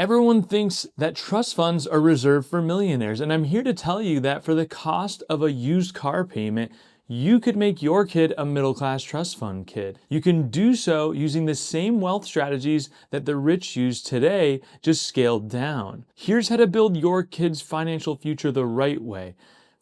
Everyone thinks that trust funds are reserved for millionaires, and I'm here to tell you that for the cost of a used car payment, you could make your kid a middle-class trust fund kid. You can do so using the same wealth strategies that the rich use today, just scaled down. Here's how to build your kid's financial future the right way.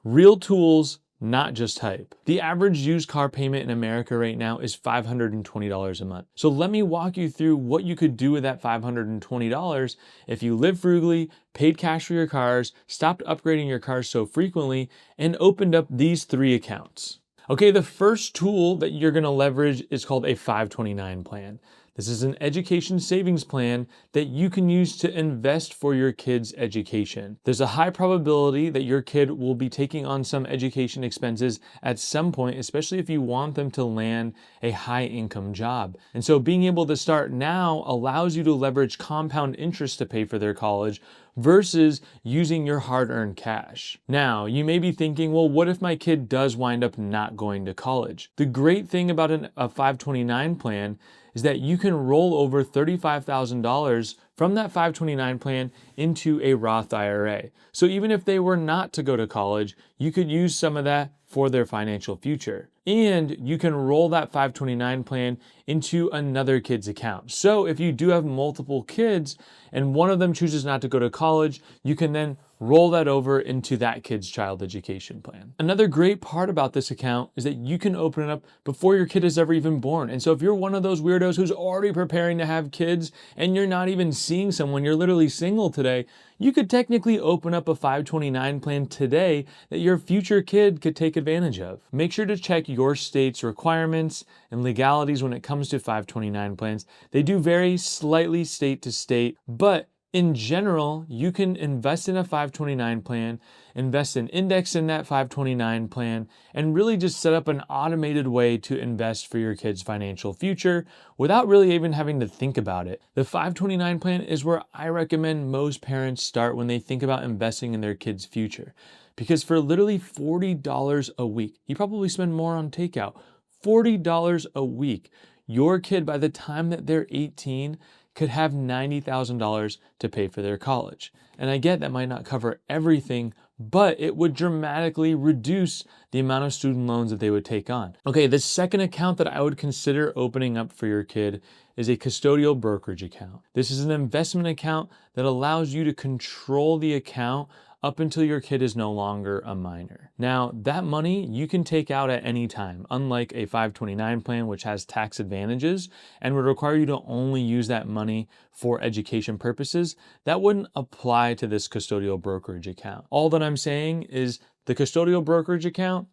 Real tools, not just hype. The average used car payment in America right now is $520 a month. So let me walk you through what you could do with that $520 if you live frugally, paid cash for your cars, stopped upgrading your cars so frequently, and opened up these 3 accounts. Okay, the first tool that you're gonna leverage is called a 529 plan. This is an education savings plan that you can use to invest for your kid's education. There's a high probability that your kid will be taking on some education expenses at some point, especially if you want them to land a high income job. And so being able to start now allows you to leverage compound interest to pay for their college versus using your hard-earned cash. Now, you may be thinking, well, what if my kid does wind up not going to college? The great thing about a 529 plan is that you can roll over $35,000 from that 529 plan into a Roth IRA. So even if they were not to go to college, you could use some of that for their financial future. And you can roll that 529 plan into another kid's account. So if you do have multiple kids and one of them chooses not to go to college, you can then roll that over into that kid's child education plan. Another great part about this account is that you can open it up before your kid is ever even born. And so if you're one of those weirdos who's already preparing to have kids and you're not even seeing someone, you're literally single today, you could technically open up a 529 plan today that your future kid could take advantage of. Make sure to check your state's requirements and legalities when it comes to 529 plans. They do vary slightly state to state, but in general, you can invest in a 529 plan, invest in index in that 529 plan, and really just set up an automated way to invest for your kid's financial future without really even having to think about it. The 529 plan is where I recommend most parents start when they think about investing in their kid's future. Because for literally $40 a week, you probably spend more on takeout, $40 a week, your kid by the time that they're 18 could have $90,000 to pay for their college. And I get that might not cover everything, but it would dramatically reduce the amount of student loans that they would take on. Okay, the second account that I would consider opening up for your kid is a custodial brokerage account. This is an investment account that allows you to control the account up until your kid is no longer a minor. Now, that money you can take out at any time, unlike a 529 plan, which has tax advantages and would require you to only use that money for education purposes. That wouldn't apply to this custodial brokerage account. All that I'm saying is the custodial brokerage account,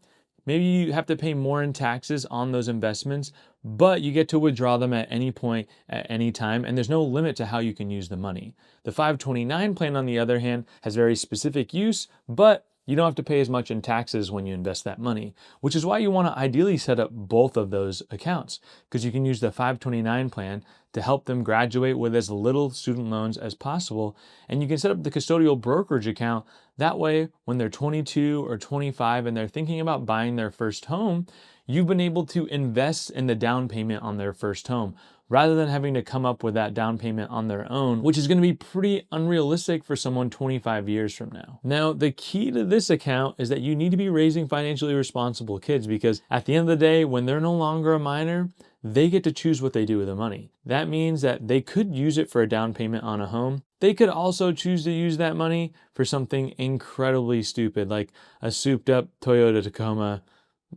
maybe you have to pay more in taxes on those investments, but you get to withdraw them at any point, at any time, and there's no limit to how you can use the money. The 529 plan, on the other hand, has very specific use, but you don't have to pay as much in taxes when you invest that money, which is why you want to ideally set up both of those accounts, because you can use the 529 plan to help them graduate with as little student loans as possible, and you can set up the custodial brokerage account. That way, when they're 22 or 25 and they're thinking about buying their first home, you've been able to invest in the down payment on their first home, rather than having to come up with that down payment on their own, which is going to be pretty unrealistic for someone 25 years from now. Now, the key to this account is that you need to be raising financially responsible kids, because at the end of the day, when they're no longer a minor, they get to choose what they do with the money. That means that they could use it for a down payment on a home. They could also choose to use that money for something incredibly stupid, like a souped up Toyota Tacoma,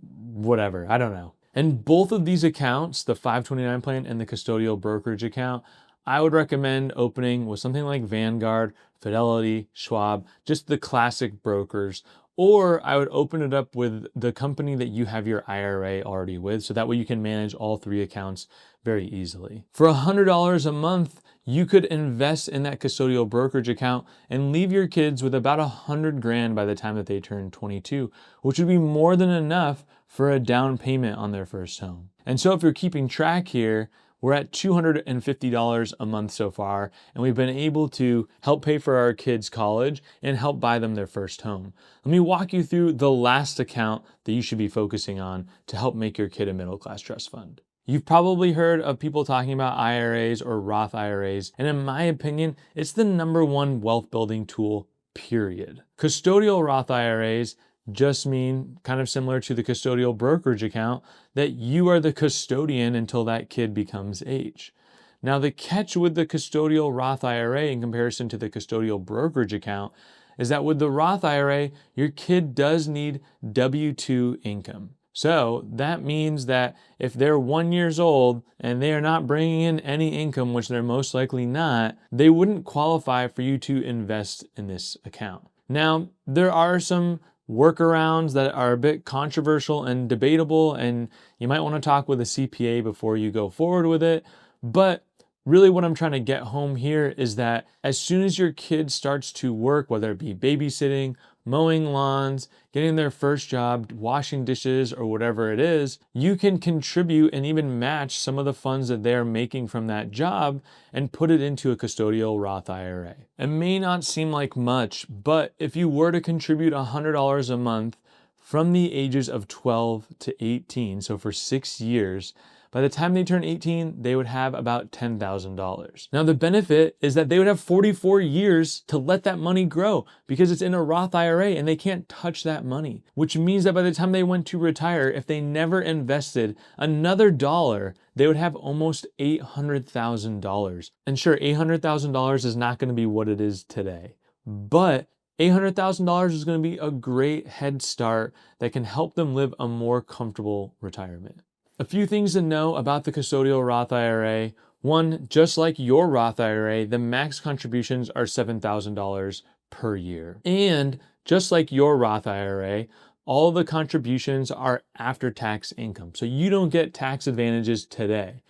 whatever, I don't know. And both of these accounts, the 529 plan and the custodial brokerage account, I would recommend opening with something like Vanguard, Fidelity, Schwab, just the classic brokers. Or I would open it up with the company that you have your IRA already with, so that way you can manage all 3 accounts very easily. For $100 a month, you could invest in that custodial brokerage account and leave your kids with about $100 grand by the time that they turn 22, which would be more than enough for a down payment on their first home. And so if you're keeping track here, we're at $250 a month so far, and we've been able to help pay for our kids' college and help buy them their first home. Let me walk you through the last account that you should be focusing on to help make your kid a middle-class trust fund. You've probably heard of people talking about IRAs or Roth IRAs, and in my opinion, it's the #1 wealth building tool, period. Custodial Roth IRAs just mean, kind of similar to the custodial brokerage account, that you are the custodian until that kid becomes age. Now, the catch with the custodial Roth IRA in comparison to the custodial brokerage account is that with the Roth IRA, your kid does need W-2 income. So that means that if they're 1 year old and they are not bringing in any income, which they're most likely not, they wouldn't qualify for you to invest in this account. Now, there are some workarounds that are a bit controversial and debatable, and you might want to talk with a CPA before you go forward with it. But really what I'm trying to get home here is that as soon as your kid starts to work, whether it be babysitting, mowing lawns, getting their first job, washing dishes, or whatever it is, you can contribute and even match some of the funds that they're making from that job and put it into a custodial Roth IRA. It may not seem like much, but if you were to contribute $100 a month from the ages of 12 to 18, so for 6 years, by the time they turn 18, they would have about $10,000. Now, the benefit is that they would have 44 years to let that money grow because it's in a Roth IRA and they can't touch that money, which means that by the time they went to retire, if they never invested another dollar, they would have almost $800,000. And sure, $800,000 is not going to be what it is today, but $800,000 is going to be a great head start that can help them live a more comfortable retirement. A few things to know about the custodial Roth IRA. One, just like your Roth IRA, the max contributions are $7,000 per year. And just like your Roth IRA, all the contributions are after-tax income. So you don't get tax advantages today.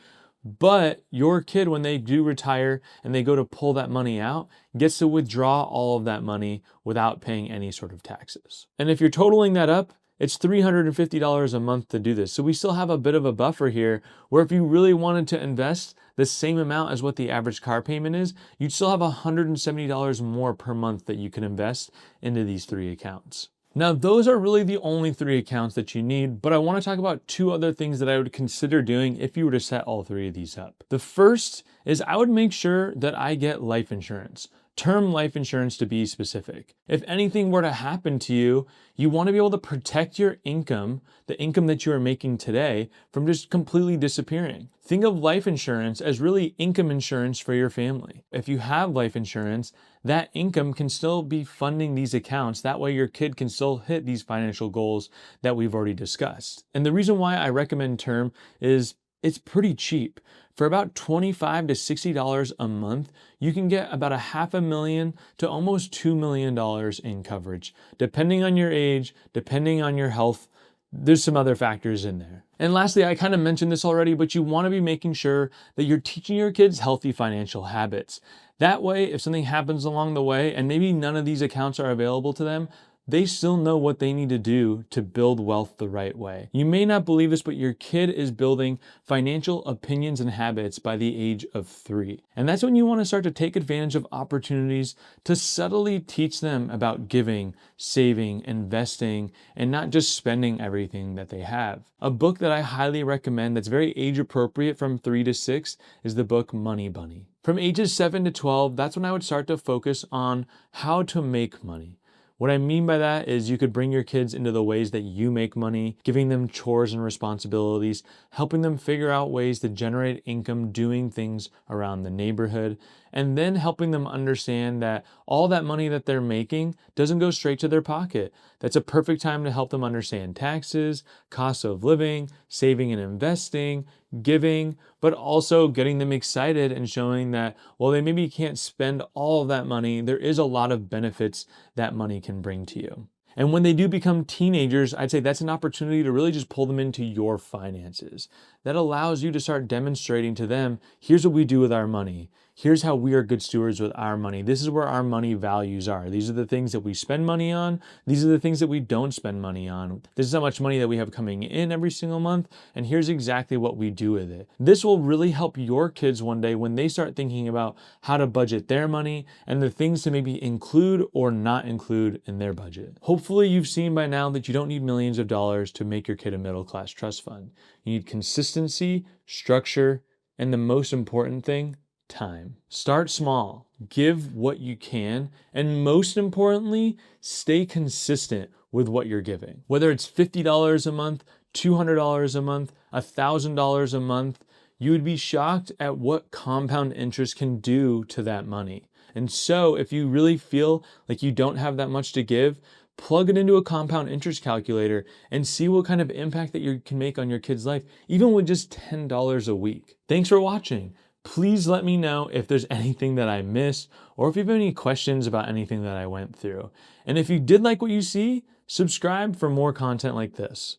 But your kid, when they do retire and they go to pull that money out, gets to withdraw all of that money without paying any sort of taxes. And if you're totaling that up, it's $350 a month to do this. So we still have a bit of a buffer here where if you really wanted to invest the same amount as what the average car payment is, you'd still have $170 more per month that you can invest into these 3 accounts. Now, those are really the only 3 accounts that you need, but I want to talk about 2 other things that I would consider doing if you were to set all 3 of these up. The first is I would make sure that I get life insurance. Term life insurance to be specific. If anything were to happen to you, you want to be able to protect your income, the income that you are making today, from just completely disappearing. Think of life insurance as really income insurance for your family. If you have life insurance, that income can still be funding these accounts. That way your kid can still hit these financial goals that we've already discussed. And the reason why I recommend term is it's pretty cheap. For about $25 to $60 a month, you can get about $500,000 to almost $2 million in coverage, depending on your age, depending on your health. There's some other factors in there. And lastly, I kind of mentioned this already, but you want to be making sure that you're teaching your kids healthy financial habits. That way, if something happens along the way and maybe none of these accounts are available to them, they still know what they need to do to build wealth the right way. You may not believe this, but your kid is building financial opinions and habits by the age of 3. And that's when you want to start to take advantage of opportunities to subtly teach them about giving, saving, investing, and not just spending everything that they have. A book that I highly recommend that's very age appropriate from 3 to 6 is the book Money Bunny. From ages 7 to 12, that's when I would start to focus on how to make money. What I mean by that is you could bring your kids into the ways that you make money, giving them chores and responsibilities, helping them figure out ways to generate income doing things around the neighborhood, and then helping them understand that all that money that they're making doesn't go straight to their pocket. That's a perfect time to help them understand taxes, cost of living, saving and investing, giving, but also getting them excited and showing that, well, they maybe can't spend all of that money. There is a lot of benefits that money can bring to you. And when they do become teenagers, I'd say that's an opportunity to really just pull them into your finances. That allows you to start demonstrating to them, here's what we do with our money. here's how we are good stewards with our money. This is where our money values are. These are the things that we spend money on. These are the things that we don't spend money on. This is how much money that we have coming in every single month, and here's exactly what we do with it. This will really help your kids one day when they start thinking about how to budget their money and the things to maybe include or not include in their budget. Hopefully you've seen by now that you don't need millions of dollars to make your kid a middle-class trust fund. You need consistency, structure, and the most important thing, time. Start small, give what you can, and most importantly, stay consistent with what you're giving. Whether it's $50 a month, $200 a month, $1,000 a month, you would be shocked at what compound interest can do to that money. And so if you really feel like you don't have that much to give, plug it into a compound interest calculator and see what kind of impact that you can make on your kid's life, even with just $10 a week. Thanks for watching. Please let me know if there's anything that I missed or if you have any questions about anything that I went through. And if you did like what you see, subscribe for more content like this.